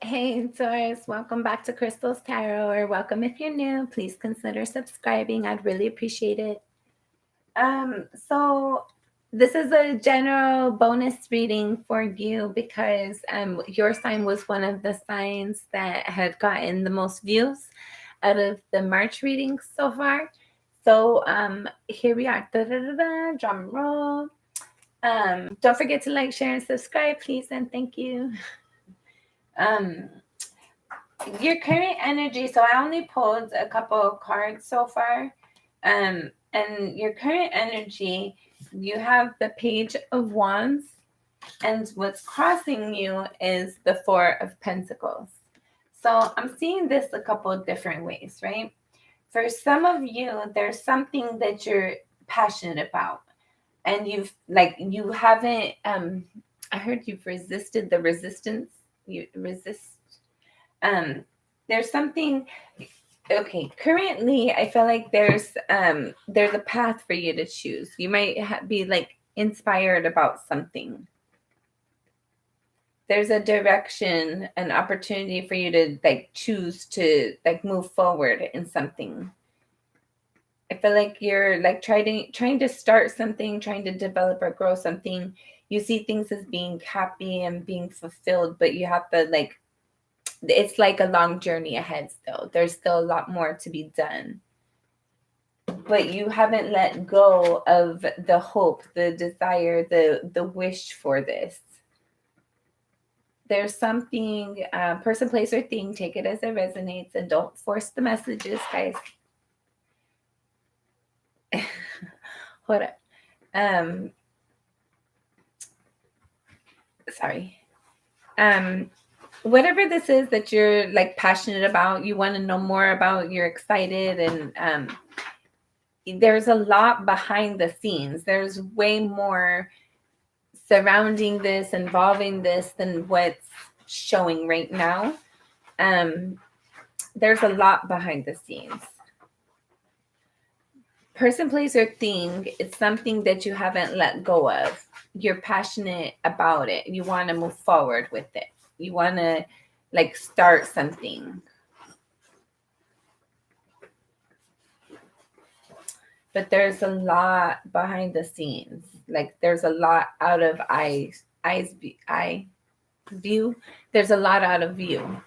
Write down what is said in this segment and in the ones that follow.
Hey Taurus, welcome back to Crystal's Tarot, or welcome if you're new. Please consider subscribing. I'd really appreciate it. So this is a general bonus reading for you because your sign was one of the signs that had gotten the most views out of the March readings so far. So here we are. Da-da-da-da, drum roll. Don't forget to like, share, and subscribe, please, and thank you. Um, your current energy. So I only pulled a couple of cards so far. And your current energy, you have the Page of Wands, and what's crossing you is the Four of Pentacles. So I'm seeing this a couple of different ways, right? For some of you, there's something that you're passionate about, and you haven't. I heard you've resisted the resistance. You resist. Um, there's something. Okay, currently I feel like there's a path for you to choose. You might be like inspired about something. There's a direction, an opportunity for you to like choose to like move forward in something. I feel like you're like trying to start something, trying to develop or grow something. You see things as being happy and being fulfilled, but you have to like, it's like a long journey ahead still. There's still a lot more to be done. But you haven't let go of the hope, the desire, the wish for this. There's something, person, place, or thing, take it as it resonates, and don't force the messages, guys. Hold up. Sorry. Whatever this is that you're like passionate about, you want to know more about, you're excited, and there's a lot behind the scenes. There's way more surrounding this, involving this than what's showing right now. There's a lot behind the scenes. Person, place, or thing, it's something that you haven't let go of. You're passionate about it. You want to move forward with it. You want to like start something. But there's a lot behind the scenes. Like there's a lot out of eye view. There's a lot out of view.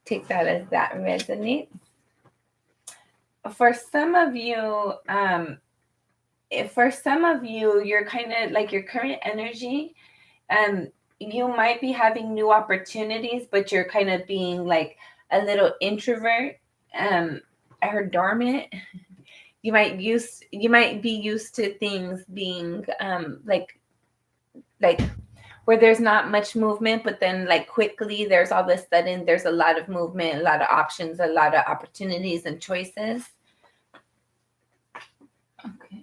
Take that as that resonates. For some of you, you're kind of like your current energy. You might be having new opportunities, but you're kind of being like a little introvert. I heard dormant. You might be used to things being like where there's not much movement, but then like quickly there's all of a sudden there's a lot of movement, a lot of options, a lot of opportunities and choices. Okay,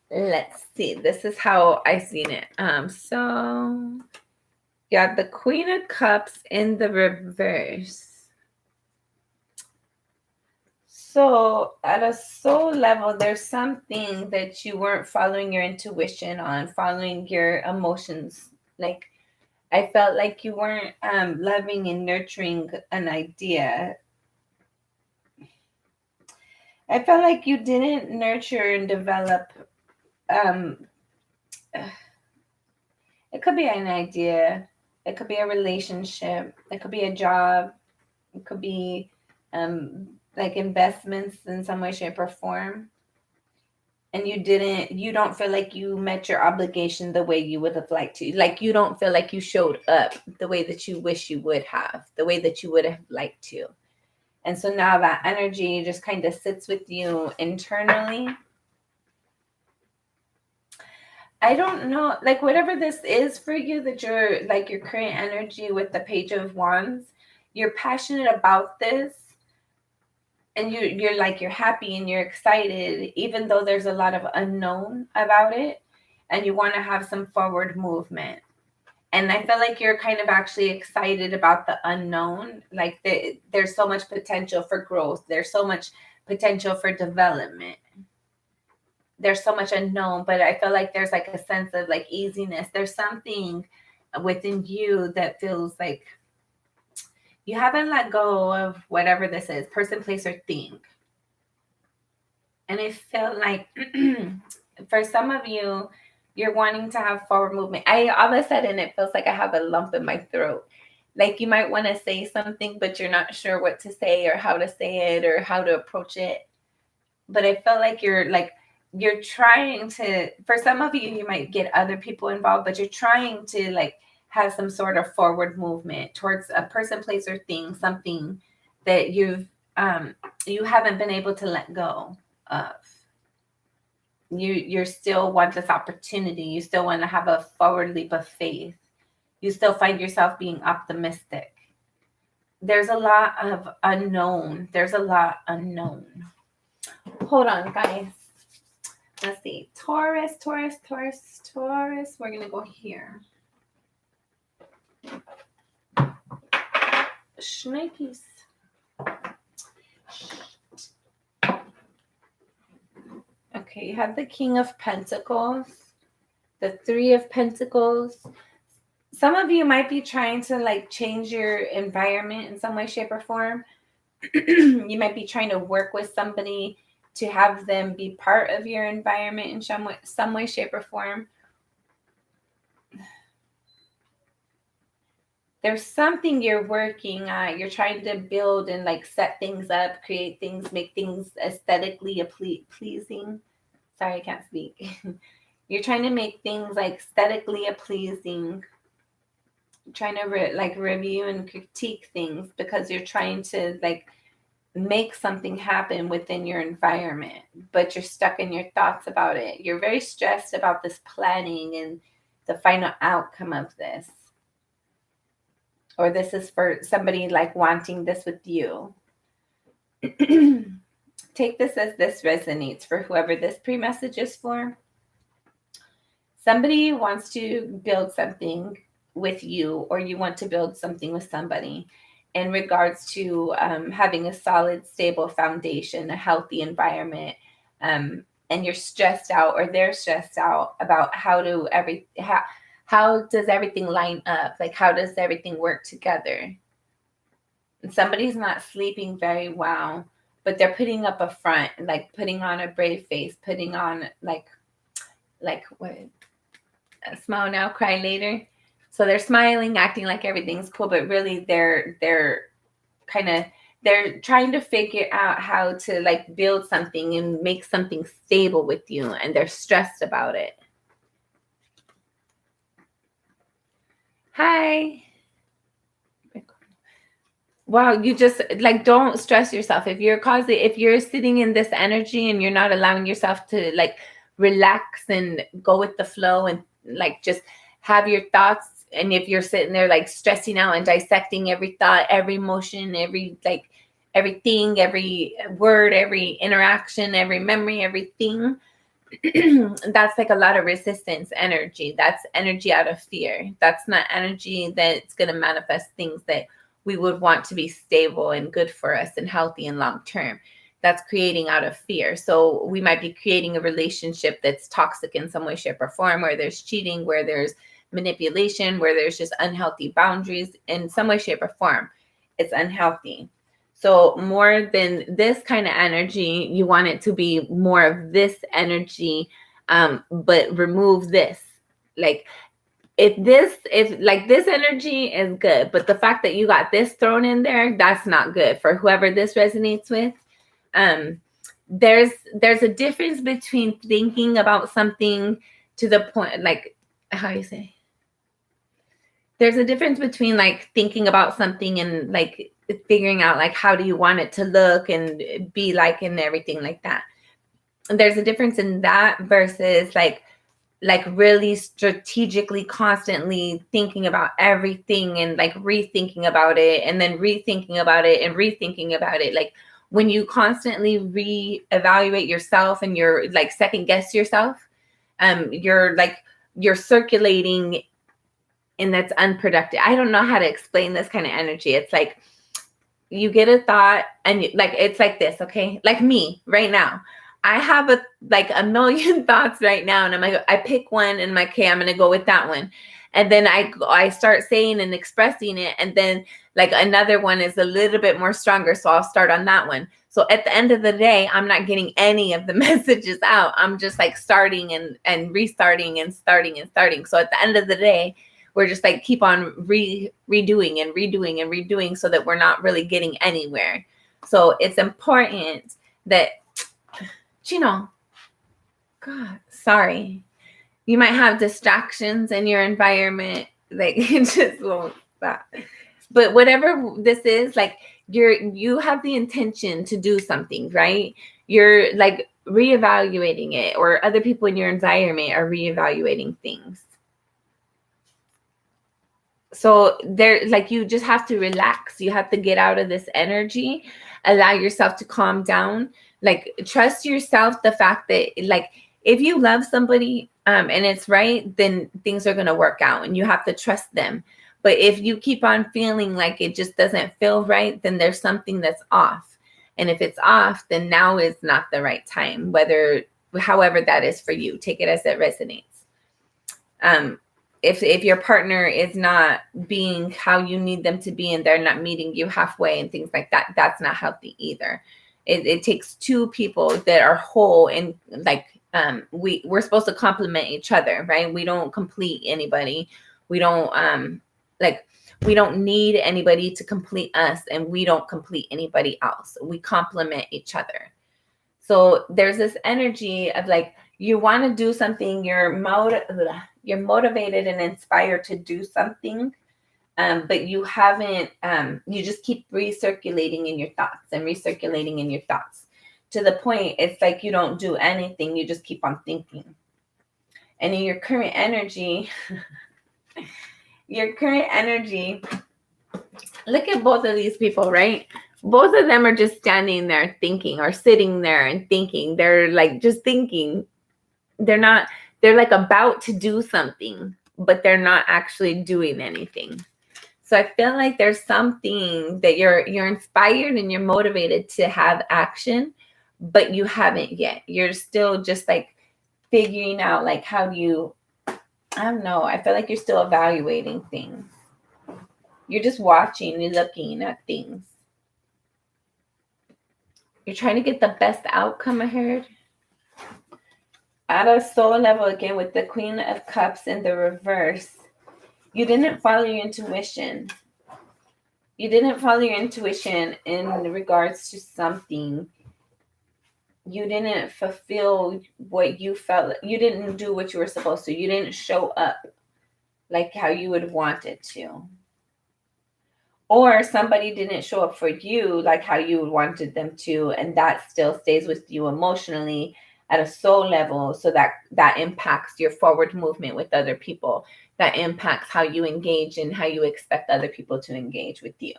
let's see. This is how I seen it. So yeah, the Queen of Cups in the reverse. So at a soul level, there's something that you weren't following your intuition on, following your emotions. Like I felt like you weren't loving and nurturing an idea. I felt like you didn't nurture and develop. Um, it could be an idea. It could be a relationship. It could be a job. It could be um, like investments in some way, shape, or form. And you don't feel like you met your obligation the way you would have liked to. Like you don't feel like you showed up the way that you wish you would have, the way that you would have liked to. And so now that energy just kind of sits with you internally. I don't know, like whatever this is for you, that you're like your current energy with the Page of Wands, you're passionate about this, and you're like you're happy and you're excited, even though there's a lot of unknown about it, and you want to have some forward movement. And I feel like you're kind of actually excited about the unknown. Like there's so much potential for growth. There's so much potential for development. There's so much unknown, but I feel like there's like a sense of like easiness. There's something within you that feels like You haven't let go of whatever this is, person, place, or thing. And it felt like for some of you, you're wanting to have forward movement. All of a sudden it feels like I have a lump in my throat. Like you might want to say something, but you're not sure what to say or how to say it or how to approach it. But I felt like you're trying to, for some of you, you might get other people involved, but you're trying to like have some sort of forward movement towards a person, place, or thing, something that you haven't been able to let go of. You still want this opportunity. You still want to have a forward leap of faith. You still find yourself being optimistic. There's a lot of unknown. There's a lot unknown. Hold on, guys. Let's see. Taurus. We're going to go here. Schnikes. Okay, you have the King of Pentacles, the Three of Pentacles. Some of you might be trying to like change your environment in some way, shape, or form. You might be trying to work with somebody to have them be part of your environment in some way, shape, or form. There's something you're working at. You're trying to build and like set things up, create things, make things aesthetically pleasing. Sorry, I can't speak. You're trying to make things like aesthetically pleasing. Trying to review and critique things because you're trying to like make something happen within your environment, but you're stuck in your thoughts about it. You're very stressed about this planning and the final outcome of this. Or this is for somebody like wanting this with you. Take this as this resonates for whoever this pre-message is for. Somebody wants to build something with you, or you want to build something with somebody in regards to having a solid, stable foundation, a healthy environment, and you're stressed out, or they're stressed out about how does everything line up? Like, how does everything work together? And somebody's not sleeping very well, but they're putting up a front, like putting on a brave face, putting on like what? Smile now, cry later. So they're smiling, acting like everything's cool, but really they're trying to figure out how to like build something and make something stable with you, and they're stressed about it. Hi. Wow, you just like don't stress yourself. If you're sitting in this energy and you're not allowing yourself to like relax and go with the flow and like just have your thoughts, and if you're sitting there like stressing out and dissecting every thought, every emotion, everything, every word, every interaction, every memory, everything, that's like a lot of resistance energy. That's energy out of fear. That's not energy that's going to manifest things that we would want to be stable and good for us and healthy and long term. That's creating out of fear. So we might be creating a relationship that's toxic in some way, shape, or form, where there's cheating, where there's manipulation, where there's just unhealthy boundaries in some way, shape, or form. It's unhealthy. So more than this kind of energy, you want it to be more of this energy, but remove this. Like if this energy is good, but the fact that you got this thrown in there, that's not good for whoever this resonates with. There's a difference between thinking about something to the point, like how you say, there's a difference between like thinking about something and like figuring out like how do you want it to look and be like and everything like that. And there's a difference in that versus like really strategically constantly thinking about everything and like rethinking about it and then rethinking about it and rethinking about it. Like when you constantly reevaluate yourself and you're like second guess yourself, you're circulating, and that's unproductive. I don't know how to explain this kind of energy. It's like you get a thought and it's like this, okay? Like me right now. I have a million thoughts right now, and I pick one and I'm like, okay, I'm going to go with that one. And then I start saying and expressing it. And then like another one is a little bit more stronger. So I'll start on that one. So at the end of the day, I'm not getting any of the messages out. I'm just like starting and restarting and starting and starting. So at the end of the day, we're just like keep on redoing and redoing and redoing so that we're not really getting anywhere. So it's important that, God, sorry. You might have distractions in your environment. Like it just won't stop. But whatever this is, like you have the intention to do something, right? You're like reevaluating it, or other people in your environment are reevaluating things. So there, like, you just have to relax. You have to get out of this energy, allow yourself to calm down, like trust yourself. The fact that, like, if you love somebody and it's right, then things are going to work out and you have to trust them. But if you keep on feeling like it just doesn't feel right, then there's something that's off. And if it's off, then now is not the right time, however that is for you. Take it as it resonates. If your partner is not being how you need them to be and they're not meeting you halfway and things like that, that's not healthy either. It takes two people that are whole, and like we're supposed to complement each other, right? We don't complete anybody. We don't we don't need anybody to complete us, and we don't complete anybody else. We complement each other. So there's this energy of like, you want to do something, you're motivated and inspired to do something, but you haven't, you just keep recirculating in your thoughts and recirculating in your thoughts to the point it's like you don't do anything. You just keep on thinking. And in your current energy, look at both of these people, right? Both of them are just standing there thinking, or sitting there and thinking. They're like just thinking. They're like about to do something, but they're not actually doing anything. So I feel like there's something that you're inspired and you're motivated to have action, but you haven't yet. You're still just like figuring out like how do you, I don't know. I feel like you're still evaluating things. You're just watching and looking at things. You're trying to get the best outcome, I heard. At a soul level, again, with the Queen of Cups in the reverse, you didn't follow your intuition. You didn't follow your intuition in regards to something. You didn't fulfill what you felt. You didn't do what you were supposed to. You didn't show up like how you would want it to. Or somebody didn't show up for you like how you wanted them to, and that still stays with you emotionally at a soul level. So that impacts your forward movement with other people. That impacts how you engage and how you expect other people to engage with you.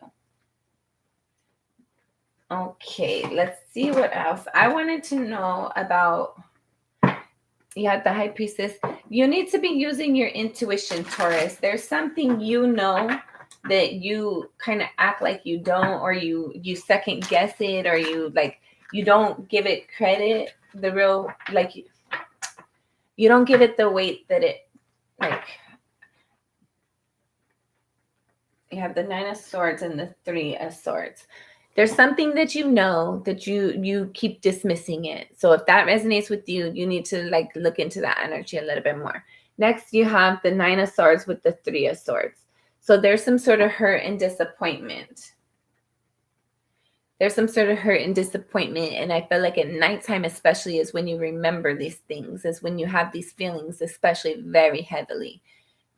Okay, let's see what else. I wanted to know about, you had the High Priestess. You need to be using your intuition, Taurus. There's something that you kind of act like you don't, or you second guess it, or you don't give it credit, the real, like, you don't give it the weight that it, like, you have the Nine of Swords and the Three of Swords. There's something that that you keep dismissing it. So if that resonates with you, you need to like look into that energy a little bit more. Next, you have the Nine of Swords with the Three of Swords. So there's some sort of hurt and disappointment. There's some sort of hurt and disappointment. And I feel like at nighttime, especially, is when you remember these things, is when you have these feelings, especially very heavily.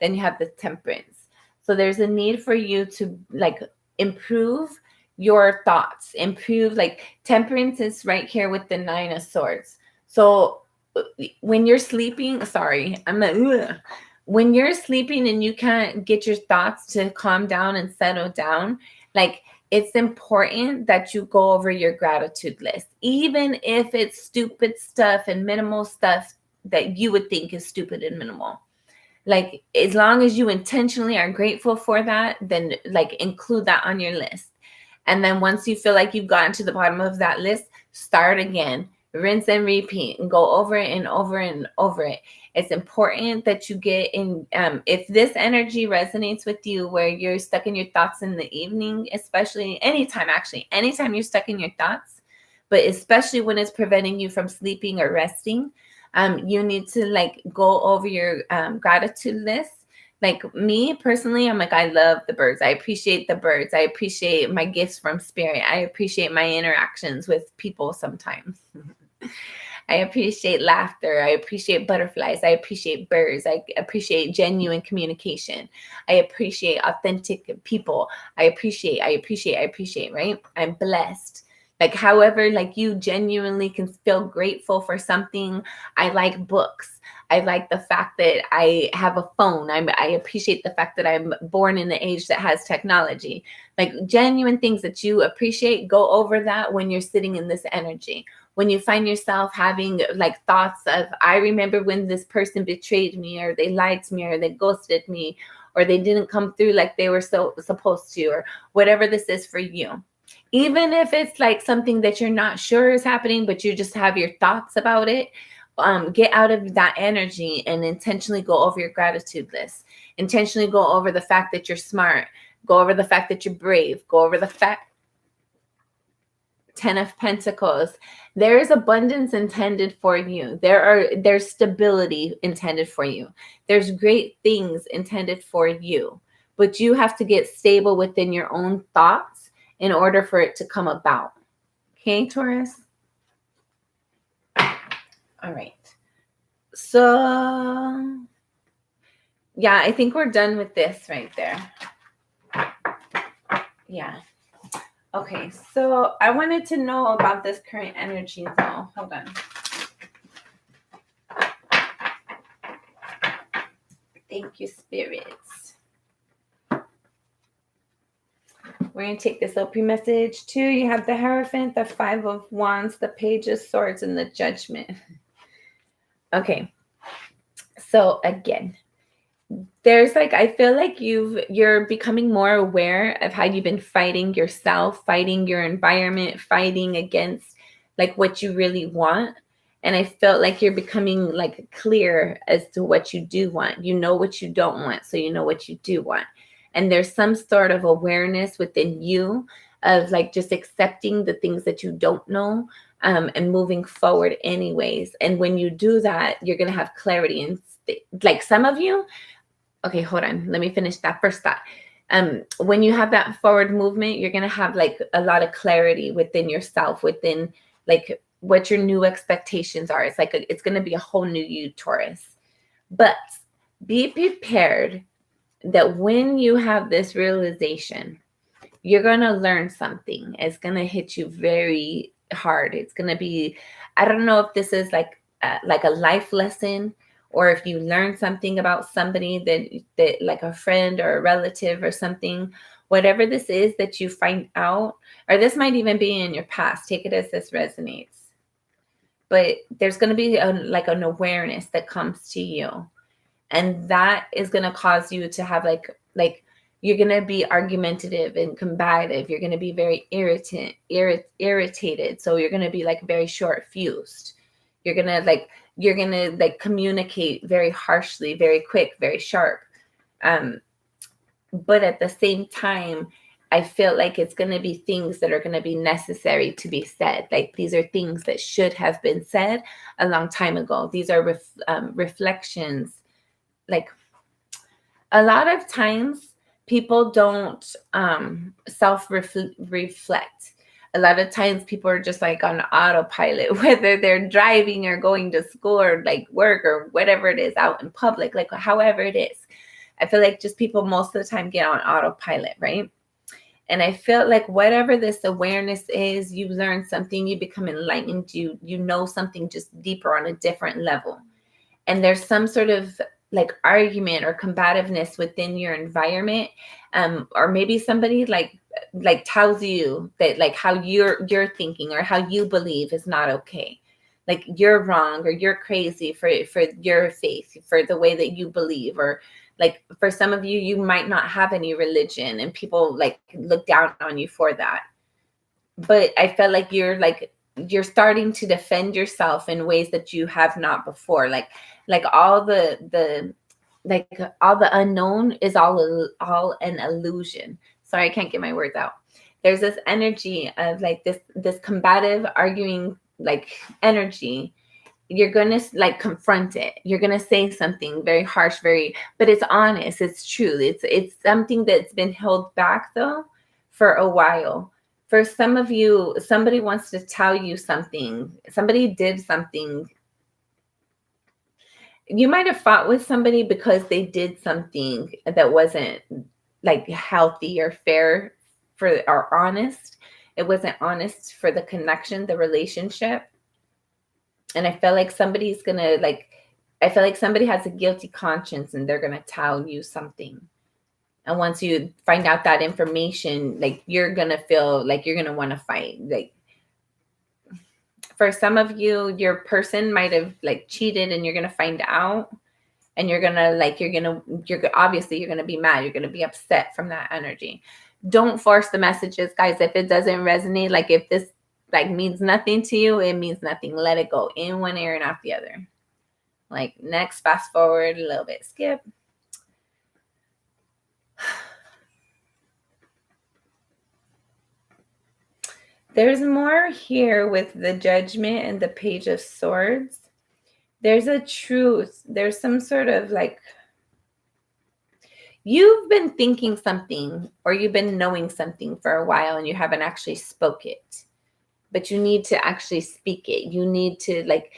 Then you have the Temperance. So there's a need for you to like improve your thoughts, improve, like Temperance is right here with the Nine of Swords. So when you're sleeping, when you're sleeping and you can't get your thoughts to calm down and settle down, like, it's important that you go over your gratitude list, even if it's stupid stuff and minimal stuff that you would think is stupid and minimal. Like, as long as you intentionally are grateful for that, then like include that on your list. And then once you feel like you've gotten to the bottom of that list, start again. rinse and repeat, and go over it and over and over it. It's important that you get in. If this energy resonates with you, where you're stuck in your thoughts in the evening, especially anytime you're stuck in your thoughts, but especially when it's preventing you from sleeping or resting, you need to like go over your gratitude list. Like me personally, I'm like, I love the birds. I appreciate the birds. I appreciate my gifts from spirit. I appreciate my interactions with people sometimes. I appreciate laughter. I appreciate butterflies. I appreciate birds. I appreciate genuine communication. I appreciate authentic people. I appreciate, right? I'm blessed. Like, however, like you genuinely can feel grateful for something. I like books. I like the fact that I have a phone. I appreciate the fact that I'm born in the age that has technology. Like genuine things that you appreciate, go over that when you're sitting in this energy. When you find yourself having like thoughts of, I remember when this person betrayed me, or they lied to me, or they ghosted me, or they didn't come through like they were supposed to, or whatever this is for you. Even if it's like something that you're not sure is happening, but you just have your thoughts about it, get out of that energy and intentionally go over your gratitude list. Intentionally go over the fact that you're smart. Go over the fact that you're brave. Go over the fact, 10 of Pentacles. There is abundance intended for you. There's stability intended for you. There's great things intended for you. But you have to get stable within your own thoughts in order for it to come about. Okay, Taurus? All right. So, yeah, I think we're done with this right there. Yeah. Okay, so I wanted to know about this current energy though. Hold on. Thank you, spirits. We're going to take this OP message too. You have the Hierophant, the Five of Wands, the Page of Swords, and the Judgment. Okay, so again, there's like, I feel like you're becoming more aware of how you've been fighting yourself, fighting your environment, fighting against like what you really want. And I felt like you're becoming like clear as to what you do want. You know what you don't want, so you know what you do want. And there's some sort of awareness within you of like just accepting the things that you don't know, and moving forward anyways. And when you do that, you're going to have clarity. And like some of you, okay, hold on. Let me finish that first thought. When you have that forward movement, you're going to have like a lot of clarity within yourself, within like what your new expectations are. It's like it's going to be a whole new you, Taurus. But be prepared that when you have this realization, you're going to learn something. It's going to hit you very hard. It's going to be, I don't know if this is like a life lesson, or if you learn something about somebody that like a friend or a relative or something, whatever this is that you find out, or this might even be in your past, take it as this resonates. But there's going to be like an awareness that comes to you. And that is going to cause you to have like you're going to be argumentative and combative. You're going to be very irritated. So you're going to be like very short fused. You're going to communicate very harshly, very quick, very sharp. But at the same time, I feel like it's going to be things that are going to be necessary to be said. Like these are things that should have been said a long time ago. These are reflections. Like a lot of times people don't self-reflect. A lot of times people are just like on autopilot, whether they're driving or going to school or like work or whatever it is, out in public, like however it is. I feel like just people most of the time get on autopilot, right? And I feel like whatever this awareness is, you learn something, you become enlightened, you know something just deeper on a different level. And there's some sort of like argument or combativeness within your environment, or maybe somebody like tells you that like how you're thinking or how you believe is not okay, like you're wrong or you're crazy for your faith, for the way that you believe. Or like for some of you, you might not have any religion and people like look down on you for that. But I felt like you're like you're starting to defend yourself in ways that you have not before. Like all the like all the unknown is all an illusion. Sorry, I can't get my words out. There's this energy of like this combative arguing like energy. You're gonna like confront it. You're gonna say something very harsh, but it's honest, it's true. It's something that's been held back though for a while. For some of you, somebody wants to tell you something. Somebody did something. You might have fought with somebody because they did something that wasn't like healthy or fair or honest. It wasn't honest for the connection, the relationship. And I feel like somebody's gonna I feel like somebody has a guilty conscience and they're gonna tell you something. And once you find out that information, like you're gonna feel like you're gonna want to fight. Like for some of you, your person might have like cheated and you're gonna find out, and you're obviously you're gonna be mad, you're gonna be upset from that energy. Don't force the messages, guys. If it doesn't resonate, like if this like means nothing to you, it means nothing. Let it go in one ear and out the other. Like next, fast forward a little bit, skip. There's more here with the Judgment and the Page of Swords. There's a truth. There's some sort of like, you've been thinking something or you've been knowing something for a while and you haven't actually spoke it. But you need to actually speak it. You need to like,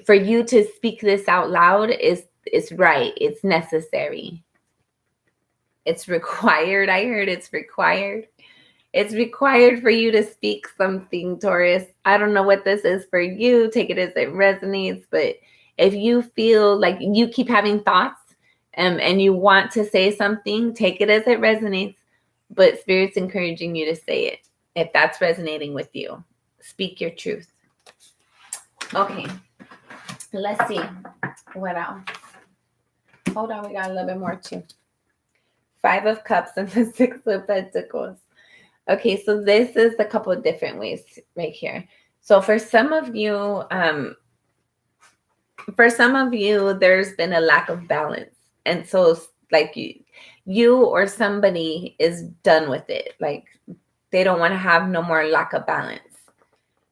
for you to speak this out loud is right. It's necessary. It's required. I heard it's required. It's required for you to speak something, Taurus. I don't know what this is for you. Take it as it resonates. But if you feel like you keep having thoughts and you want to say something, take it as it resonates. But Spirit's encouraging you to say it. If that's resonating with you, speak your truth. Okay. Let's see. What else? Hold on. We got a little bit more too. 5 of Cups and the 6 of Pentacles. Okay, so this is a couple of different ways right here. So for some of you, there's been a lack of balance. And so like you or somebody is done with it. Like they don't want to have no more lack of balance.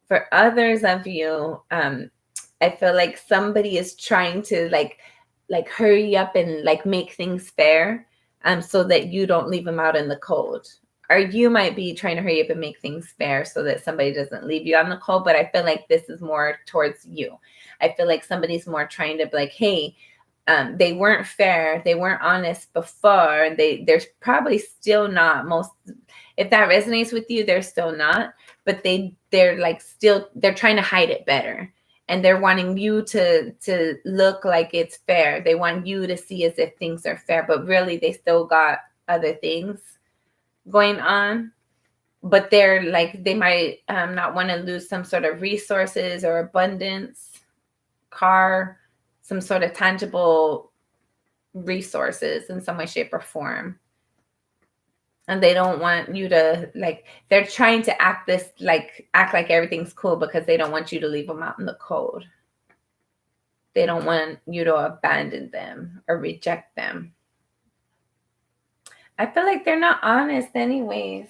For others of you, I feel like somebody is trying to like hurry up and like make things fair, so that you don't leave them out in the cold. Or you might be trying to hurry up and make things fair so that somebody doesn't leave you on the cold. But I feel like this is more towards you. I feel like somebody's more trying to be like, hey, they weren't fair. They weren't honest before. They're probably still not. If that resonates with you, they're still not. But they're like still, they're trying to hide it better. And they're wanting you to look like it's fair. They want you to see as if things are fair. But really, they still got other things going on. But they're like, they might not want to lose some sort of resources or abundance, car, some sort of tangible resources in some way, shape, or form. And they don't want you to like, they're trying to act like everything's cool because they don't want you to leave them out in the cold. They don't want you to abandon them or reject them. I feel like they're not honest anyways.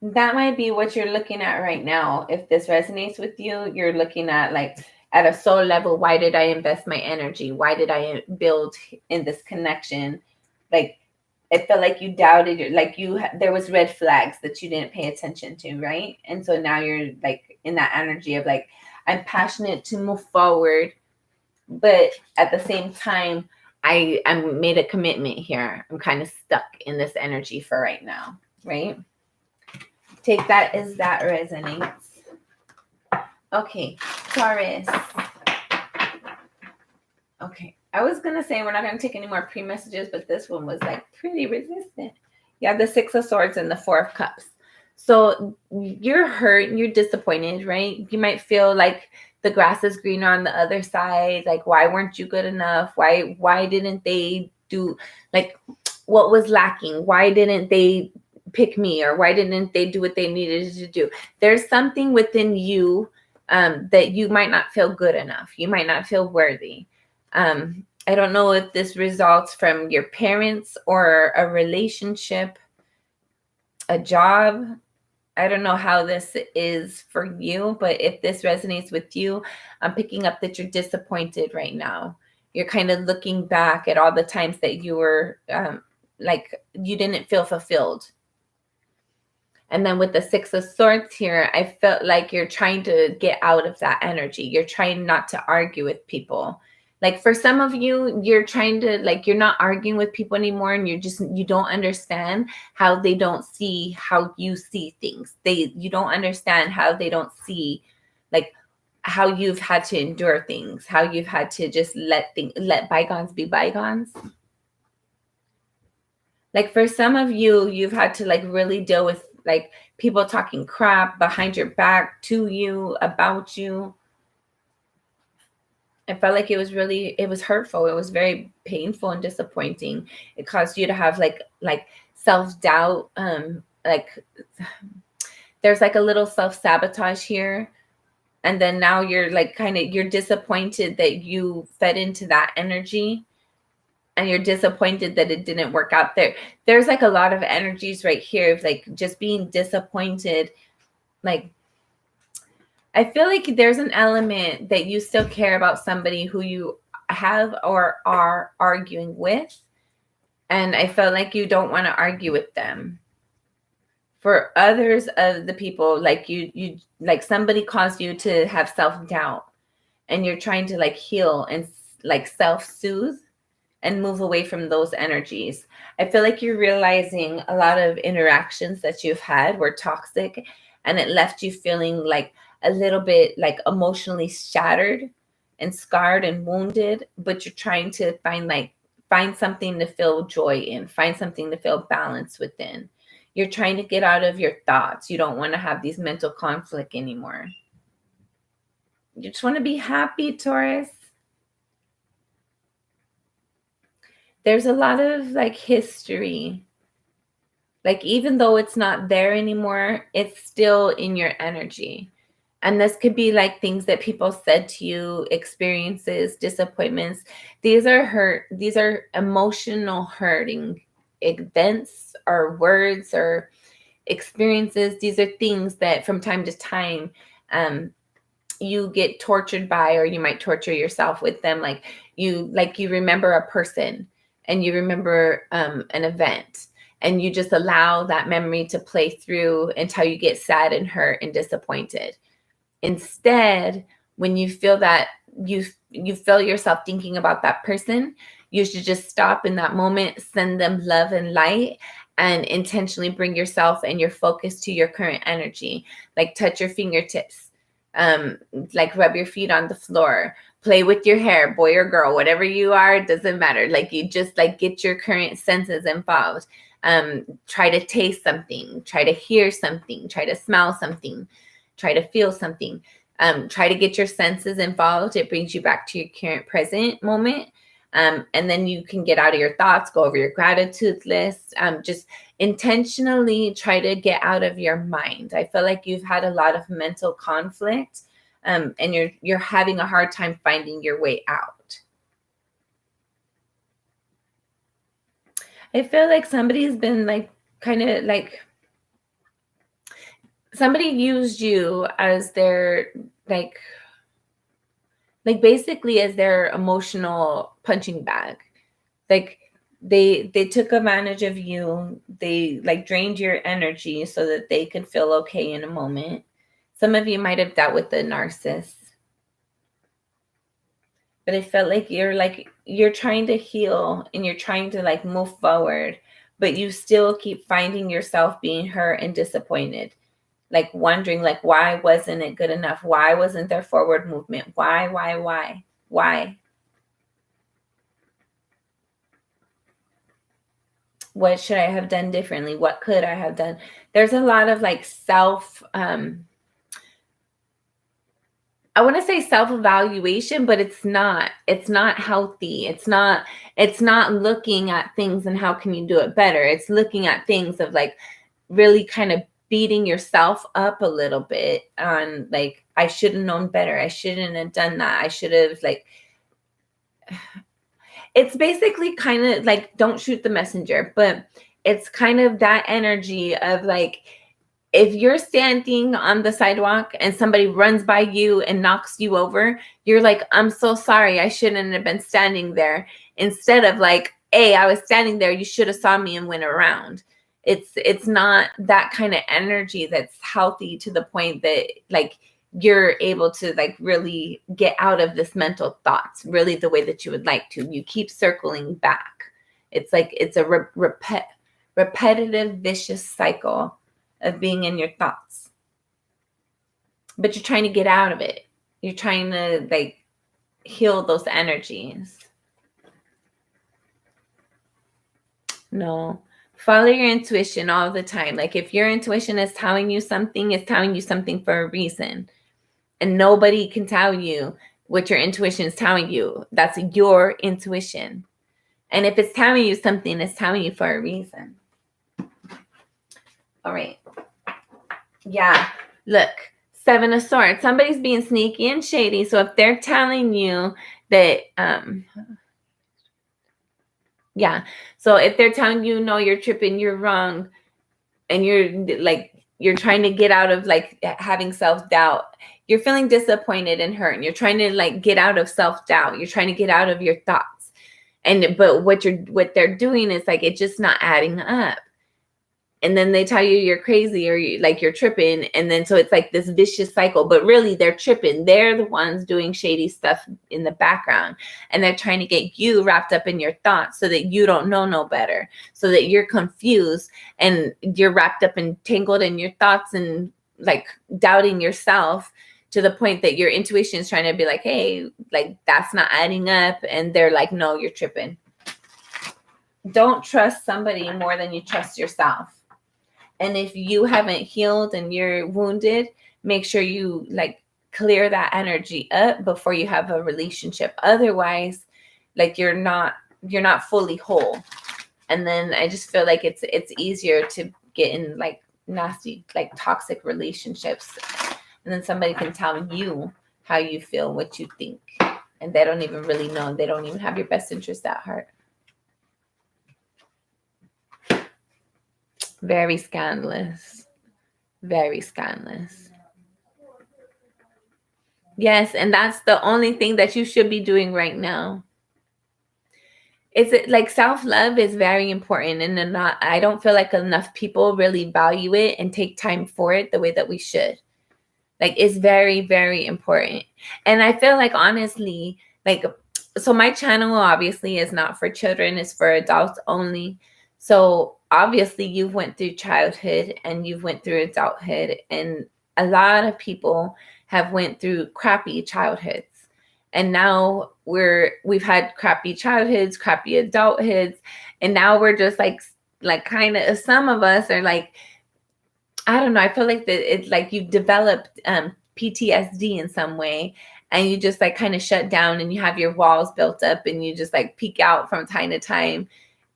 That might be what you're looking at right now. If this resonates with you, you're looking at like at a soul level, why did I invest my energy? Why did I build in this connection? Like, I felt like you doubted it, like there was red flags that you didn't pay attention to, right? And so now you're like in that energy of like, I'm passionate to move forward, but at the same time, I made a commitment here. I'm kind of stuck in this energy for right now, right? Take that as that resonates. Okay, Taurus. Okay, I was going to say we're not going to take any more pre-messages, but this one was like pretty resistant. You have the 6 of Swords and the 4 of Cups. So you're hurt and you're disappointed, right? You might feel like the grass is greener on the other side. Like, why weren't you good enough? Why didn't they do, like, what was lacking? Why didn't they pick me, or why didn't they do what they needed to do? There's something within you that you might not feel good enough. You might not feel worthy. I don't know if this results from your parents or a relationship, a job. I don't know how this is for you, but if this resonates with you, I'm picking up that you're disappointed right now. You're kind of looking back at all the times that you were like you didn't feel fulfilled. And then with the Six of Swords here, I felt like you're trying to get out of that energy. You're trying not to argue with people. Like for some of you, you're trying to, like, you're not arguing with people anymore, and you don't understand how they don't see how you see things. You don't understand how they don't see, like, how you've had to endure things, how you've had to just let bygones be bygones. Like for some of you, you've had to like really deal with like people talking crap behind your back to you, about you. I felt like it was hurtful. It was very painful and disappointing. It caused you to have like self-doubt. Like there's like a little self-sabotage here. And then now you're like you're disappointed that you fed into that energy. And you're disappointed that it didn't work out there. There's like a lot of energies right here of like just being disappointed. Like, I feel like there's an element that you still care about somebody who you have or are arguing with. And I felt like you don't want to argue with them. For others of the people, like you like somebody caused you to have self-doubt, and you're trying to like heal and like self-soothe and move away from those energies. I feel like you're realizing a lot of interactions that you've had were toxic, and it left you feeling like a little bit like emotionally shattered and scarred and wounded, but you're trying to find something to feel joy in, find something to feel balance within. You're trying to get out of your thoughts. You don't want to have these mental conflict anymore. You just want to be happy, Taurus. There's a lot of like history. Like even though it's not there anymore, it's still in your energy. And this could be like things that people said to you, experiences, disappointments. These are emotional hurting events or words or experiences. These are things that from time to time you get tortured by, or you might torture yourself with them. Like you remember a person, and you remember an event, and you just allow that memory to play through until you get sad and hurt and disappointed. Instead, when you feel that you feel yourself thinking about that person, you should just stop in that moment, send them love and light, and intentionally bring yourself and your focus to your current energy. Like touch your fingertips, like rub your feet on the floor, play with your hair, boy or girl, whatever you are, it doesn't matter. Like you just like get your current senses involved. Try to taste something, try to hear something, try to smell something, try to feel something. Try to get your senses involved. It brings you back to your current present moment. And then you can get out of your thoughts, go over your gratitude list. Just intentionally try to get out of your mind. I feel like you've had a lot of mental conflict, and you're having a hard time finding your way out. I feel like somebody's been like kind of like somebody used you as their like basically as their emotional punching bag. Like they took advantage of you. They like drained your energy so that they could feel okay in a moment. Some of you might have dealt with the narcissist. But I felt like you're trying to heal and you're trying to like move forward, but you still keep finding yourself being hurt and disappointed. Like wondering like, why wasn't it good enough? Why wasn't there forward movement? Why? What should I have done differently? What could I have done? There's a lot of like I want to say self-evaluation, but it's not healthy. It's not looking at things and how can you do it better. It's looking at things of like, really kind of beating yourself up a little bit on like, I should have known better. I shouldn't have done that. I should have like, it's basically kind of like, don't shoot the messenger, but it's kind of that energy of like, if you're standing on the sidewalk and somebody runs by you and knocks you over, you're like, I'm so sorry. I shouldn't have been standing there. Instead of like, hey, I was standing there. You should have saw me and went around. It's not that kind of energy that's healthy to the point that like you're able to like really get out of this mental thoughts really the way that you would like to. You keep circling back. It's like it's a repetitive vicious cycle of being in your thoughts, but you're trying to get out of it. You're trying to like heal those energies. No, follow your intuition all the time. Like if your intuition is telling you something, it's telling you something for a reason, and nobody can tell you what your intuition is telling you. That's your intuition, and if it's telling you something, it's telling you for a reason. All right. Yeah, look, 7 of Swords. Somebody's being sneaky and shady. So if they're telling you that, yeah. So if they're telling you, no, you're tripping, you're wrong, and you're trying to get out of like having self-doubt, you're feeling disappointed and hurt, and you're trying to like get out of self-doubt. You're trying to get out of your thoughts. But what they're doing is like, it's just not adding up. And then they tell you you're crazy or you're tripping. And then so it's like this vicious cycle, but really they're tripping. They're the ones doing shady stuff in the background. And they're trying to get you wrapped up in your thoughts so that you don't know no better, so that you're confused and you're wrapped up and tangled in your thoughts and like doubting yourself to the point that your intuition is trying to be like, hey, like that's not adding up. And they're like, no, you're tripping. Don't trust somebody more than you trust yourself. And if you haven't healed and you're wounded, make sure you like clear that energy up before you have a relationship. Otherwise, like you're not fully whole. And then I just feel like it's easier to get in like nasty, like toxic relationships. And then somebody can tell you how you feel, what you think. And they don't even really know. They don't even have your best interest at heart. Very scandalous. Very scandalous. Yes, and that's the only thing that you should be doing right now. Is it like self-love is very important, and I don't feel like enough people really value it and take time for it the way that we should. Like it's very, very important. And I feel like honestly, like, so my channel obviously is not for children, it's for adults only. So obviously you've went through childhood and you've went through adulthood, and a lot of people have went through crappy childhoods. And now we've had crappy childhoods, crappy adulthoods, and now we're just like kind of, some of us are like, I don't know, I feel like that it's like you've developed PTSD in some way, and you just like kind of shut down and you have your walls built up and you just like peek out from time to time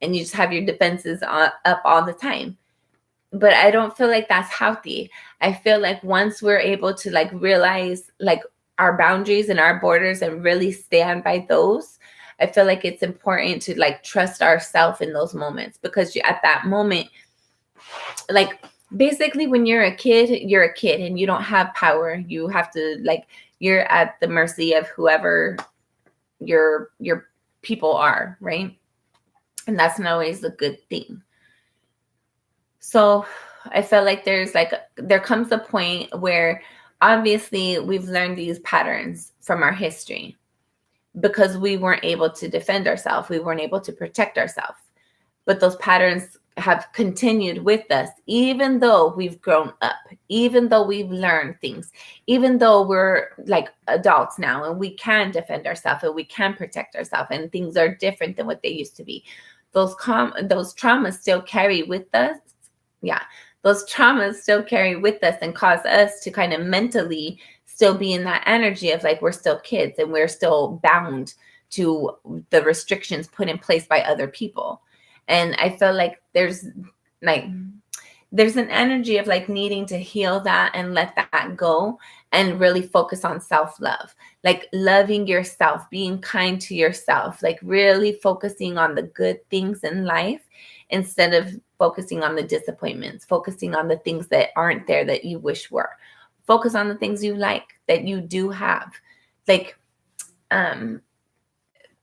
and you just have your defenses up all the time. But I don't feel like that's healthy. I feel like once we're able to like realize like our boundaries and our borders and really stand by those, I feel like it's important to like trust ourselves in those moments, because at that moment, like basically when you're a kid and you don't have power. You have to like, you're at the mercy of whoever your people are, right? And that's not always a good thing. So I feel like there comes a point where obviously we've learned these patterns from our history because we weren't able to defend ourselves. We weren't able to protect ourselves. But those patterns have continued with us, even though we've grown up, even though we've learned things, even though we're like adults now and we can defend ourselves and we can protect ourselves and things are different than what they used to be. Those traumas still carry with us. Yeah, those traumas still carry with us and cause us to kind of mentally still be in that energy of like we're still kids and we're still bound to the restrictions put in place by other people. And I feel like there's like there's an energy of like needing to heal that and let that go and really focus on self-love, like loving yourself, being kind to yourself, like really focusing on the good things in life instead of focusing on the disappointments, focusing on the things that aren't there that you wish were. Focus on the things you like, that you do have. Like,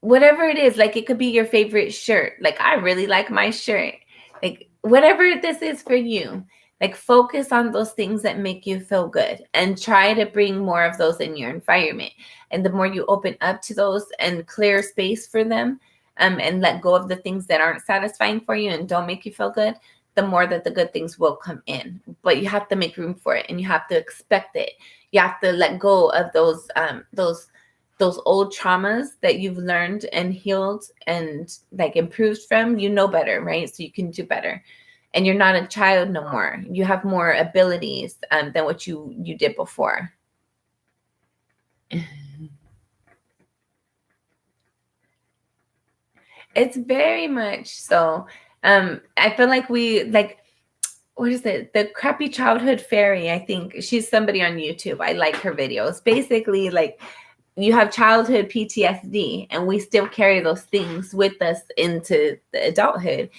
whatever it is, like it could be your favorite shirt. Like, I really like my shirt. Like, whatever this is for you, like focus on those things that make you feel good and try to bring more of those in your environment. And the more you open up to those and clear space for them, and let go of the things that aren't satisfying for you and don't make you feel good, the more that the good things will come in. But you have to make room for it and you have to expect it. You have to let go of those old traumas that you've learned and healed and like improved from. You know better, right? So you can do better. And you're not a child no more. You have more abilities than what you did before. It's very much so. I feel like we like, what is it? The Crappy Childhood Fairy. I think she's somebody on YouTube. I like her videos. Basically, like, you have childhood PTSD and we still carry those things with us into the adulthood.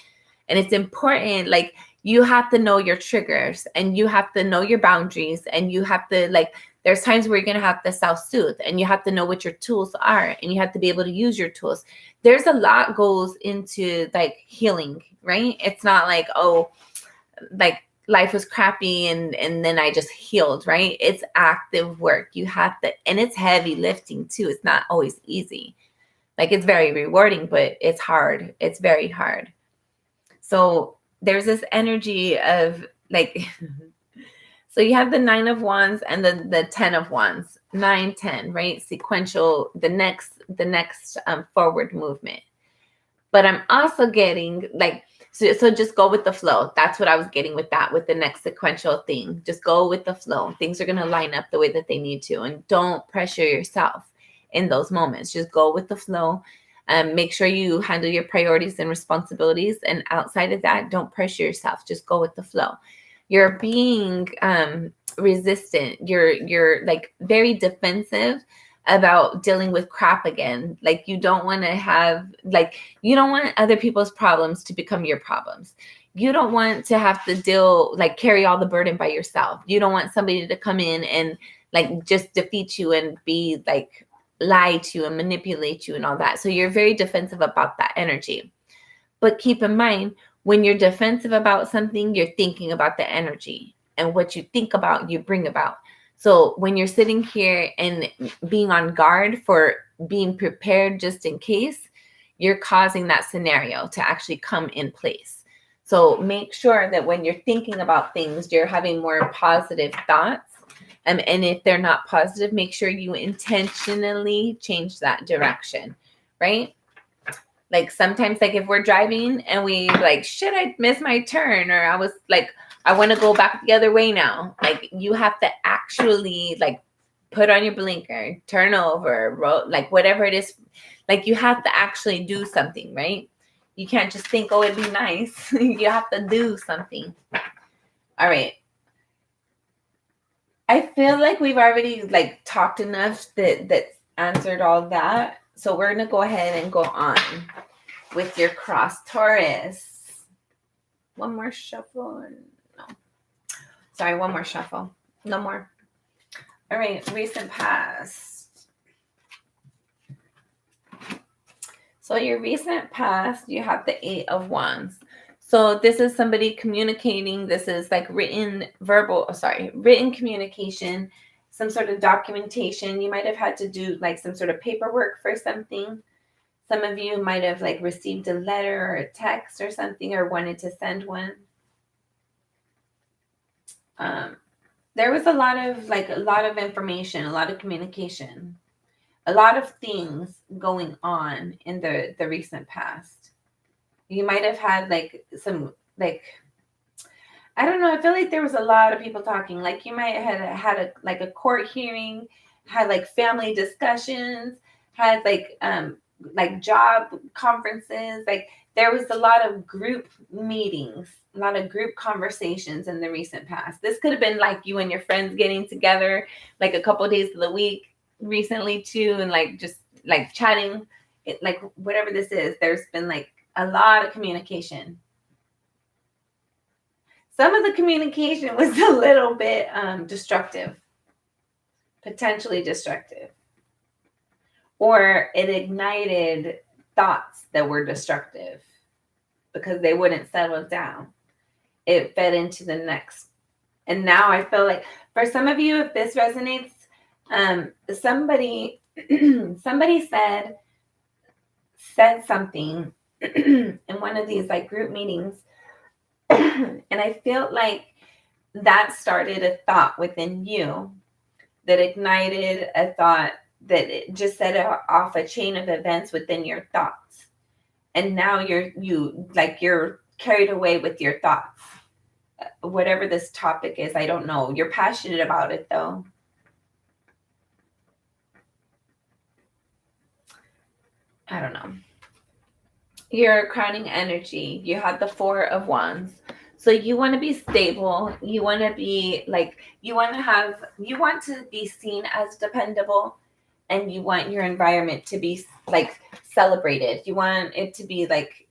And it's important, like, you have to know your triggers and you have to know your boundaries, and you have to, like, there's times where you're going to have to self-soothe and you have to know what your tools are and you have to be able to use your tools. There's a lot goes into like healing, right? It's not like, oh, like life was crappy and then I just healed, right? It's active work. You have to, and it's heavy lifting too. It's not always easy. Like, it's very rewarding, but it's hard. It's very hard. So there's this energy of like, so you have the 9 of Wands and the 10 of Wands, 9, 10, right? Sequential, the next forward movement. But I'm also getting like, so just go with the flow. That's what I was getting with that, with the next sequential thing. Just go with the flow. Things are going to line up the way that they need to. And don't pressure yourself in those moments. Just go with the flow. Make sure you handle your priorities and responsibilities. And outside of that, don't pressure yourself. Just go with the flow. You're being resistant. You're like very defensive about dealing with crap again. Like, you don't want to have, like, you don't want other people's problems to become your problems. You don't want to have to deal, like, carry all the burden by yourself. You don't want somebody to come in and like just defeat you and be like, lie to you and manipulate you and all that. So you're very defensive about that energy. But keep in mind, when you're defensive about something, you're thinking about the energy, and what you think about, you bring about. So when you're sitting here and being on guard for being prepared just in case, you're causing that scenario to actually come in place. So make sure that when you're thinking about things, you're having more positive thoughts. And if they're not positive, make sure you intentionally change that direction, right? Like, sometimes, like, if we're driving and we like, shit, I missed my turn, or I was like, I want to go back the other way now. Like, you have to actually like put on your blinker, turn over, like whatever it is. Like, you have to actually do something, right? You can't just think, oh, it'd be nice. You have to do something. All right. I feel like we've already like talked enough that answered all that. So we're going to go ahead and go on with your cross Taurus. One more shuffle. No. Sorry, one more shuffle. No more. All right, recent past. So your recent past, you have the 8 of Wands. So this is somebody communicating. This is like written communication, some sort of documentation. You might have had to do like some sort of paperwork for something. Some of you might have like received a letter or a text or something, or wanted to send one. There was a lot of information, a lot of communication, a lot of things going on in the recent past. You might have had like some, like, I don't know. I feel like there was a lot of people talking. Like, you might have had a court hearing, had like family discussions, had like job conferences. Like, there was a lot of group meetings, a lot of group conversations in the recent past. This could have been like you and your friends getting together like a couple days of the week recently too, and like just like chatting, like whatever this is. There's been like a lot of communication. Some of the communication was a little bit destructive, potentially destructive, or it ignited thoughts that were destructive because they wouldn't settle down. It fed into the next. And now I feel like for some of you, if this resonates, somebody somebody said something in one of these like group meetings, and I felt like that started a thought within you that ignited a thought that it just set off a chain of events within your thoughts, and now you're carried away with your thoughts. Whatever this topic is, I don't know. You're passionate about it though. I don't know. Your crowning energy, you had the 4 of Wands. So you want to be stable. You want to be like, you want to be seen as dependable, and you want your environment to be like celebrated. You want it to be like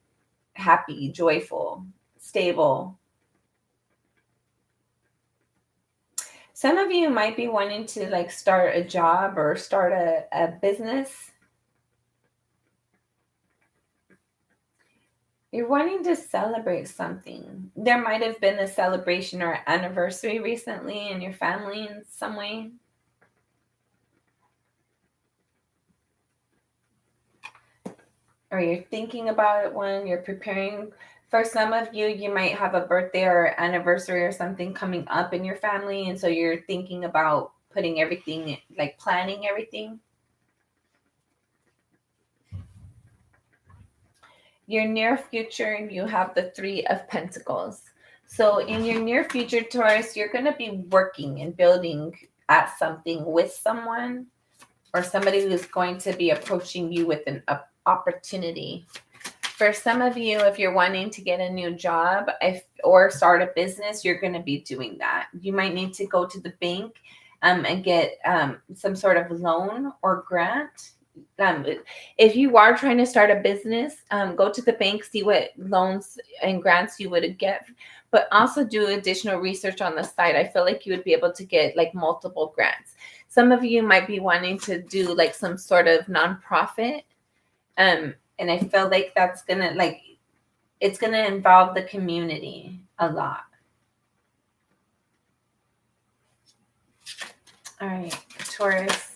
happy, joyful, stable. Some of you might be wanting to like start a job or start a business. You're wanting to celebrate something. There might have been a celebration or anniversary recently in your family in some way. Or you're thinking about it when you're preparing. For some of you, you might have a birthday or anniversary or something coming up in your family. And so you're thinking about putting everything, like planning everything. Your near future, you have the 3 of Pentacles. So in your near future, Taurus, you're going to be working and building at something with someone, or somebody who's going to be approaching you with an opportunity. For some of you, if you're wanting to get a new job or start a business, you're going to be doing that. You might need to go to the bank and get some sort of loan or grant. If you are trying to start a business, go to the bank, see what loans and grants you would get, but also do additional research on the side. I feel like you would be able to get like multiple grants. Some of you might be wanting to do like some sort of nonprofit. And I feel like that's gonna it's gonna involve the community a lot. All right, Taurus.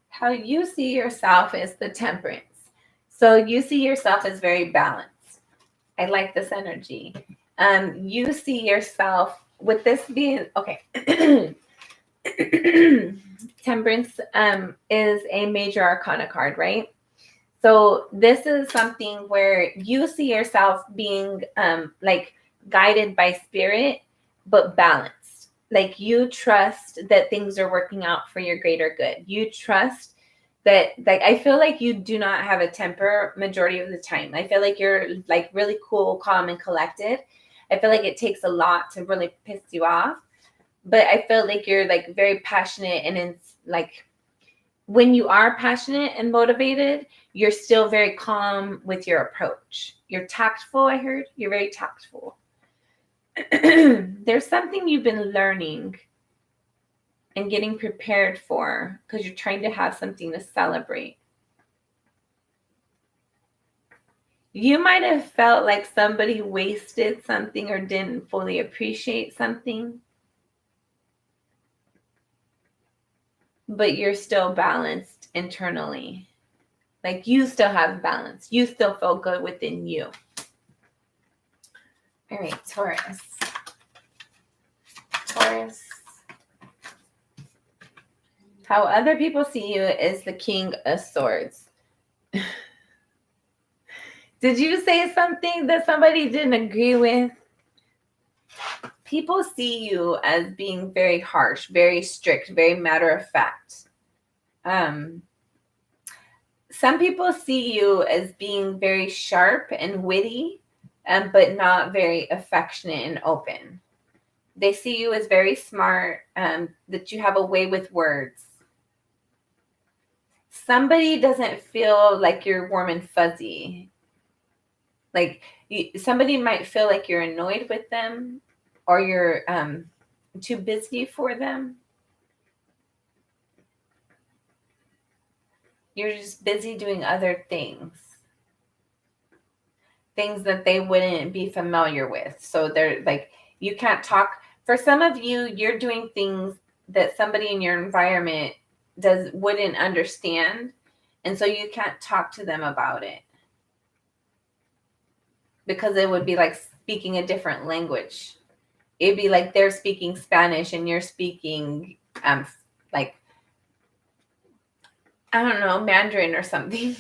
How you see yourself is the Temperance. So you see yourself as very balanced. I like this energy. You see yourself with this being, okay. Temperance is a major arcana card, right? So this is something where you see yourself being like guided by spirit, but balanced. Like you trust that things are working out for your greater good. You trust that, like, I feel like you do not have a temper majority of the time. I feel like you're like really cool, calm, and collected. I feel like it takes a lot to really piss you off. But I feel like you're like very passionate, and it's like when you are passionate and motivated, you're still very calm with your approach. You're tactful, I heard. You're very tactful. There's something you've been learning and getting prepared for because you're trying to have something to celebrate. You might have felt like somebody wasted something or didn't fully appreciate something, but you're still balanced internally. Like you still have balance. You still feel good within you. All right, Taurus. Taurus. How other people see you is the King of Swords. Did you say something that somebody didn't agree with? People see you as being very harsh, very strict, very matter of fact. some people see you as being very sharp and witty, but not very affectionate and open. They see you as very smart, that you have a way with words. Somebody doesn't feel like you're warm and fuzzy. Like somebody might feel like you're annoyed with them, or you're too busy for them. You're just busy doing other things that they wouldn't be familiar with. So they're like, you can't talk. For some of you, you're doing things that somebody in your environment wouldn't understand, and so you can't talk to them about it, because it would be like speaking a different language. It'd be like they're speaking Spanish and you're speaking like, I don't know, Mandarin or something.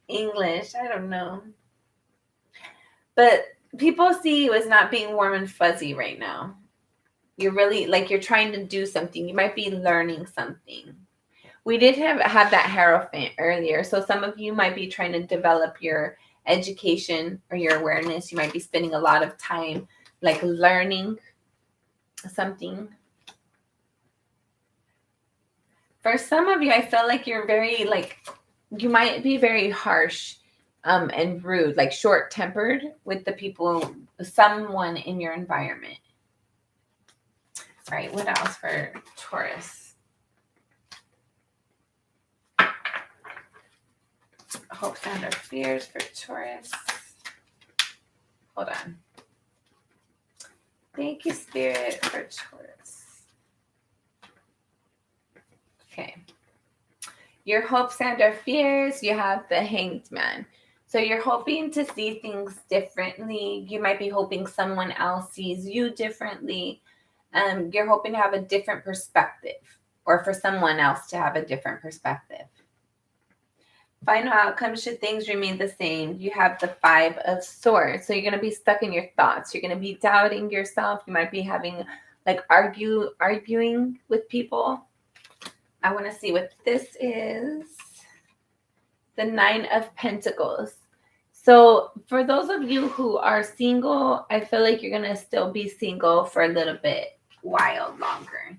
English, I don't know. But people see you as not being warm and fuzzy right now. You're really like, you're trying to do something. You might be learning something. We did have that Hierophant earlier. So some of you might be trying to develop your education or your awareness. You might be spending a lot of time like learning something. For some of you, I feel like you're very like, you might be very harsh and rude, like short-tempered with the people, someone in your environment. All right, what else for Taurus? Hopes and or fears for Taurus. Hold on. Thank you, Spirit, for Taurus. Okay. Your hopes and or fears, you have the Hanged Man. So you're hoping to see things differently. You might be hoping someone else sees you differently. You're hoping to have a different perspective, or for someone else to have a different perspective. Final outcome, should things remain the same, you have the Five of Swords. So you're going to be stuck in your thoughts. You're going to be doubting yourself. You might be having like arguing with people. I want to see what this is. The Nine of Pentacles. So for those of you who are single, I feel like you're going to still be single for a little bit while longer.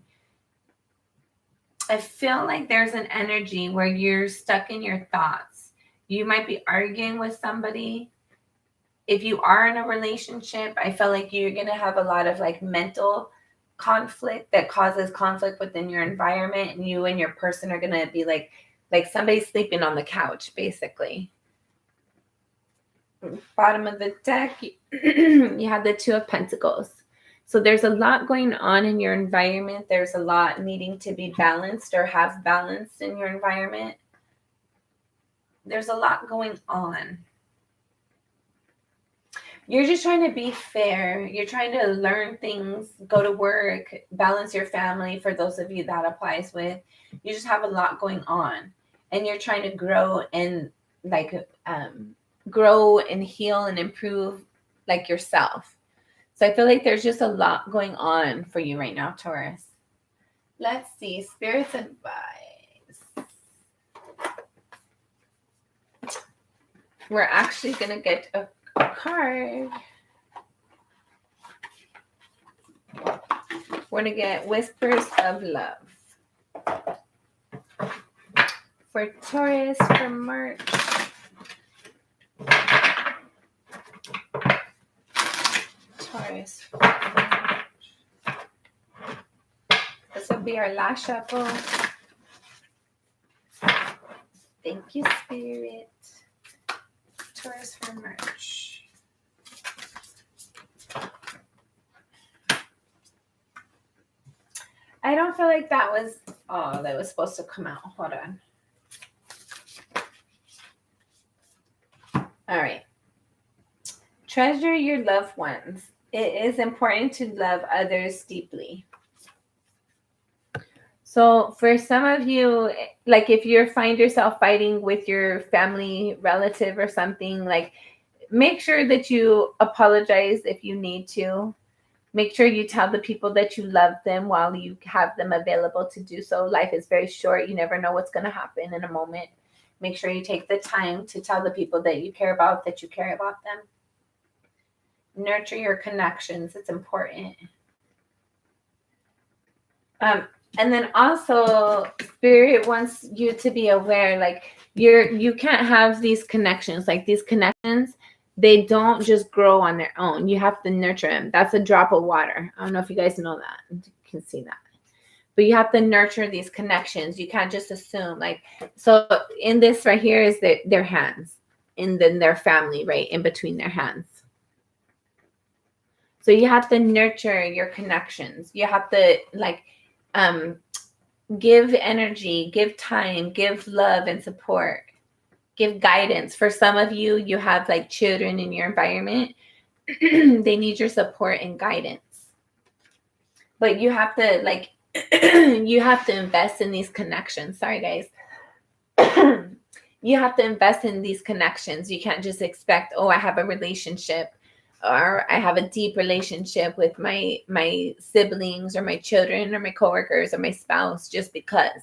I feel like there's an energy where you're stuck in your thoughts. You might be arguing with somebody. If you are in a relationship, I feel like you're going to have a lot of like mental conflict that causes conflict within your environment, and you and your person are going to be like somebody sleeping on the couch, basically. Bottom of the deck, you have the Two of Pentacles. So there's a lot going on in your environment. There's a lot needing to be balanced or have balanced in your environment. There's a lot going on. You're just trying to be fair. You're trying to learn things, go to work, balance your family. For those of you that applies with, you just have a lot going on, and you're trying to grow and grow and heal and improve like yourself. So I feel like there's just a lot going on for you right now, Taurus. Let's see, Spirit's advice. We're actually going to get a card. We're going to get Whispers of Love. For Taurus for March. Taurus. This will be our last shuffle. Thank you, Spirit. Taurus for March. I don't feel like that was that was supposed to come out. Hold on. All right. Treasure your loved ones. It is important to love others deeply. So for some of you, like if you find yourself fighting with your family relative or something, like make sure that you apologize if you need to. Make sure you tell the people that you love them while you have them available to do so. Life is very short. You never know what's going to happen in a moment. Make sure you take the time to tell the people that you care about that you care about them. Nurture your connections. It's important. And then also, Spirit wants you to be aware, like you can't have these connections. Like these connections, they don't just grow on their own. You have to nurture them. That's a drop of water. I don't know if you guys know that. You can see that. But you have to nurture these connections. You can't just assume. Like, so in this right here is their hands. And then their family, right, in between their hands. So you have to nurture your connections. You have to, like, give energy, give time, give love and support, give guidance. For some of you, you have like children in your environment. They need your support and guidance. But you have to like, you have to invest in these connections. Sorry, guys. You have to invest in these connections. You can't just expect, oh, I have a relationship, or I have a deep relationship with my siblings or my children or my coworkers or my spouse just because.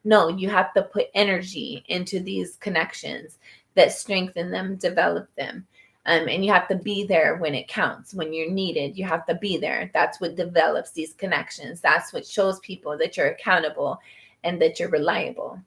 No, you have to put energy into these connections that strengthen them, develop them. And you have to be there when it counts, when you're needed. You have to be there. That's what develops these connections. That's what shows people that you're accountable and that you're reliable.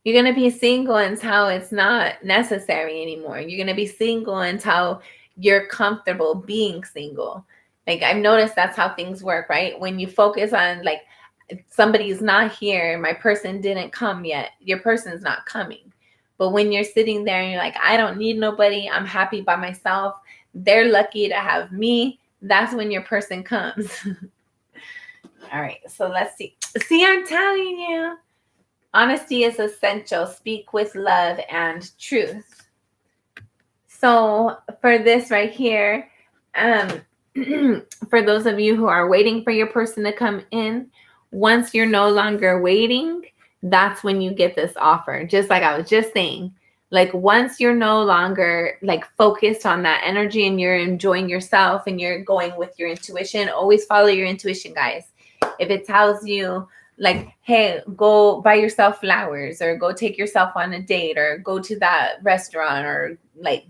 You're going to be single until it's not necessary anymore. You're going to be single until you're comfortable being single. Like, I've noticed that's how things work, right? When you focus on, like, somebody's not here, my person didn't come yet, your person's not coming. But when you're sitting there and you're like, I don't need nobody, I'm happy by myself, they're lucky to have me, that's when your person comes. All right, so let's see. See, I'm telling you. Honesty is essential. Speak with love and truth. So for this right here, for those of you who are waiting for your person to come in, once you're no longer waiting, that's when you get this offer. Just like I was just saying, like once you're no longer like focused on that energy and you're enjoying yourself and you're going with your intuition, always follow your intuition, guys. If it tells you, like, hey, go buy yourself flowers, or go take yourself on a date, or go to that restaurant, or like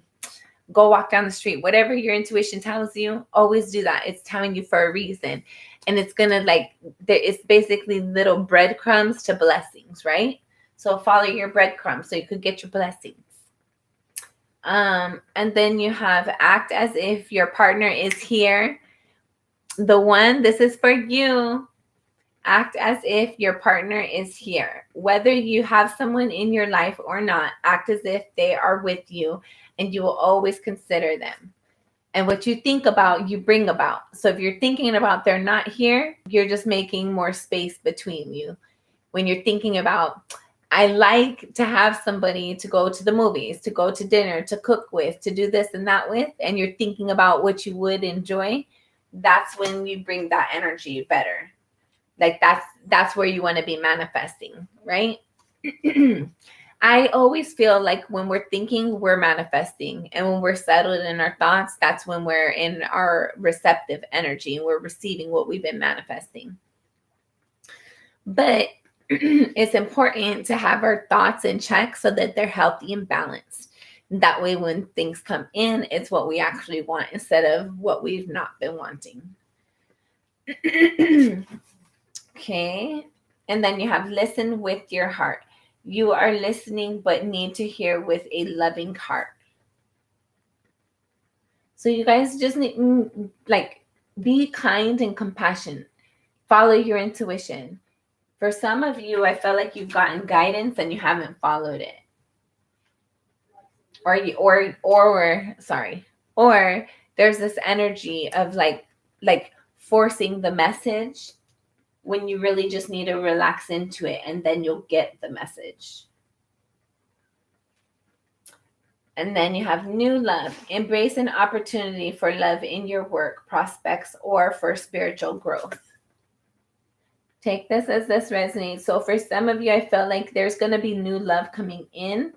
go walk down the street, whatever your intuition tells you, always do that. It's telling you for a reason. And it's gonna like, it's basically little breadcrumbs to blessings, right? So follow your breadcrumbs so you could get your blessings. And then you have act as if your partner is here. The one, this is for you. Act as if your partner is here. Whether you have someone in your life or not, act as if they are with you, and you will always consider them. And what you think about, you bring about. So if you're thinking about they're not here, you're just making more space between you. When you're thinking about, I like to have somebody to go to the movies, to go to dinner, to cook with, to do this and that with, and you're thinking about what you would enjoy, that's when you bring that energy better. Like that's where you want to be manifesting, right? I always feel like when we're thinking, we're manifesting. And when we're settled in our thoughts, that's when we're in our receptive energy and we're receiving what we've been manifesting. But it's important to have our thoughts in check so that they're healthy and balanced. That way, when things come in, it's what we actually want instead of what we've not been wanting. Okay. And then you have listen with your heart. You are listening, but need to hear with a loving heart. So you guys just need, like, be kind and compassionate. Follow your intuition. For some of you, I feel like you've gotten guidance and you haven't followed it. Or there's this energy of like forcing the message when you really just need to relax into it, and then you'll get the message. And then you have new love. Embrace an opportunity for love in your work, prospects, or for spiritual growth. Take this as this resonates. So for some of you, I feel like there's going to be new love coming in.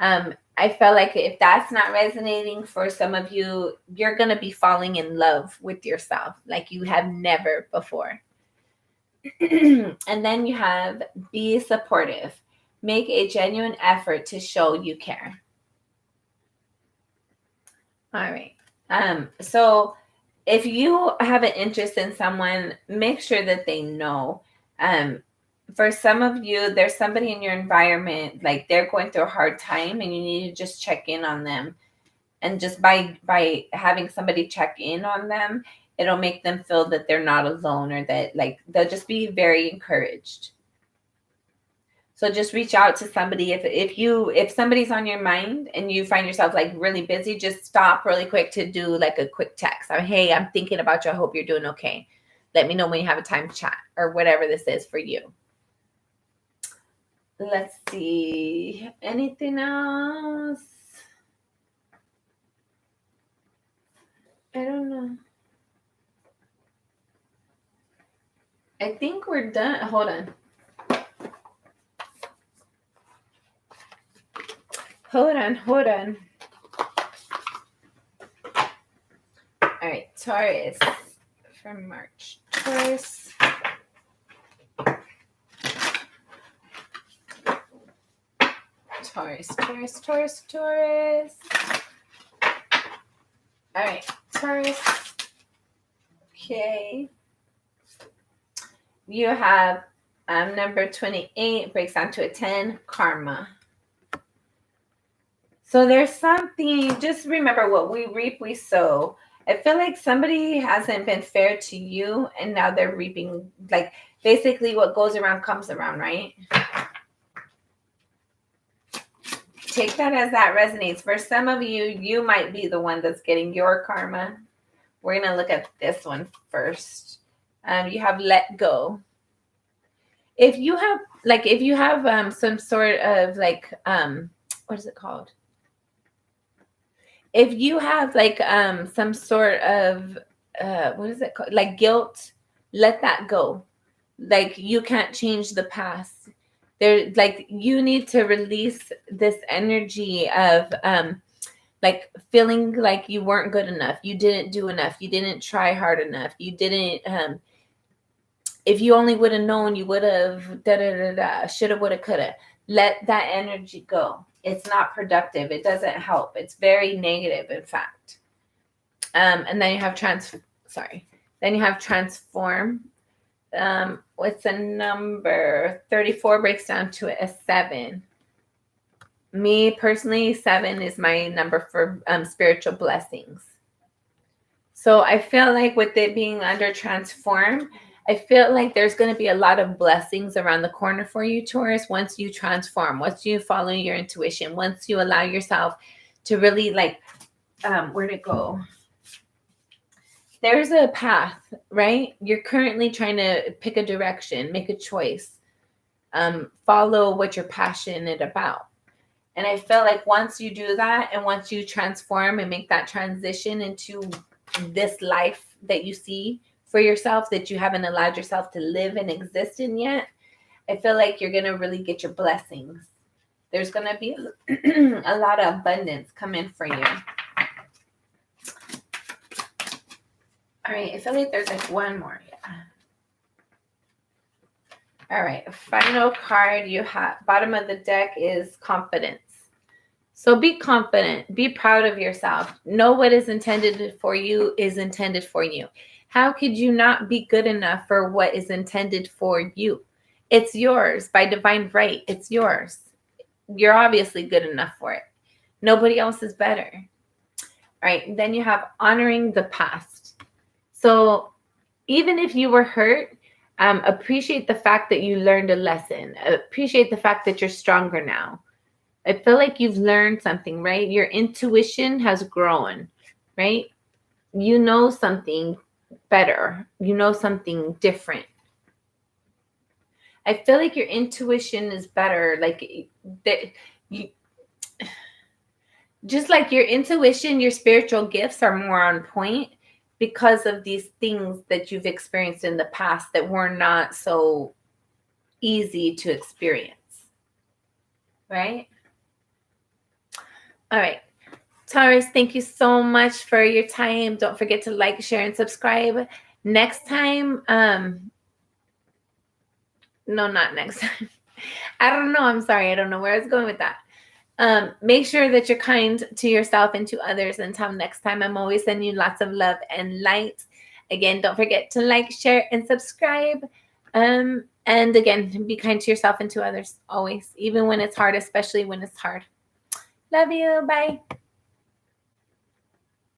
I feel like if that's not resonating for some of you, you're going to be falling in love with yourself like you have never before. And then you have be supportive. Make a genuine effort to show you care. All right. So if you have an interest in someone, make sure that they know. For some of you, there's somebody in your environment, like they're going through a hard time and you need to just check in on them. And just by having somebody check in on them, it'll make them feel that they're not alone, or that like they'll just be very encouraged. So just reach out to somebody. If somebody's on your mind and you find yourself like really busy, just stop really quick to do like a quick text. Hey, I'm thinking about you. I hope you're doing okay. Let me know when you have a time to chat, or whatever this is for you. Let's see. Anything else? I don't know. I think we're done. Hold on. Hold on. All right, Taurus for March. Taurus. All right, Taurus. Okay. You have number 28, breaks down to a 10, karma. So there's something, just remember, what we reap, we sow. I feel like somebody hasn't been fair to you, and now they're reaping, like basically what goes around comes around, right? Take that as that resonates. For some of you, you might be the one that's getting your karma. We're going to look at this one first. You have let go. If you have some sort of like, what is it called? If you have like some sort of what is it called? Like guilt, let that go. Like you can't change the past. There, like you need to release this energy of like feeling like you weren't good enough, you didn't do enough, you didn't try hard enough, you didn't if you only would have known, you would have shoulda, woulda, coulda. Let that energy go. It's not productive. It doesn't help. It's very negative, in fact. And then you have transform. What's the number? 34 breaks down to a 7. Me personally, 7 is my number for spiritual blessings. So I feel like with it being under transform, I feel like there's going to be a lot of blessings around the corner for you, Taurus, once you transform, once you follow your intuition, once you allow yourself to really like, where'd it go? There's a path, right? You're currently trying to pick a direction, make a choice, follow what you're passionate about. And I feel like once you do that, and once you transform and make that transition into this life that you see for yourself, that you haven't allowed yourself to live and exist in yet, I feel like you're going to really get your blessings. There's going to be a lot of abundance coming for you. All right, I feel like there's like one more. Yeah. All right, final card you have, bottom of the deck, is confidence. So be confident, be proud of yourself. Know what is intended for you is intended for you. How could you not be good enough for what is intended for you? It's yours by divine right. It's yours. You're obviously good enough for it. Nobody else is better. All right, then you have honoring the past. So even if you were hurt, appreciate the fact that you learned a lesson. Appreciate the fact that you're stronger now. I feel like you've learned something, right? Your intuition has grown, right? You know something better. You know something different. I feel like your intuition is better. Like that, you just like your intuition, your spiritual gifts are more on point because of these things that you've experienced in the past that were not so easy to experience, right? All right. Taurus, thank you so much for your time. Don't forget to like, share, and subscribe. Next time, no, not next time. I don't know. I'm sorry. I don't know where I was going with that. Make sure that you're kind to yourself and to others. Until next time, I'm always sending you lots of love and light. Again, don't forget to like, share, and subscribe. And again, be kind to yourself and to others always, even when it's hard, especially when it's hard. Love you. Bye.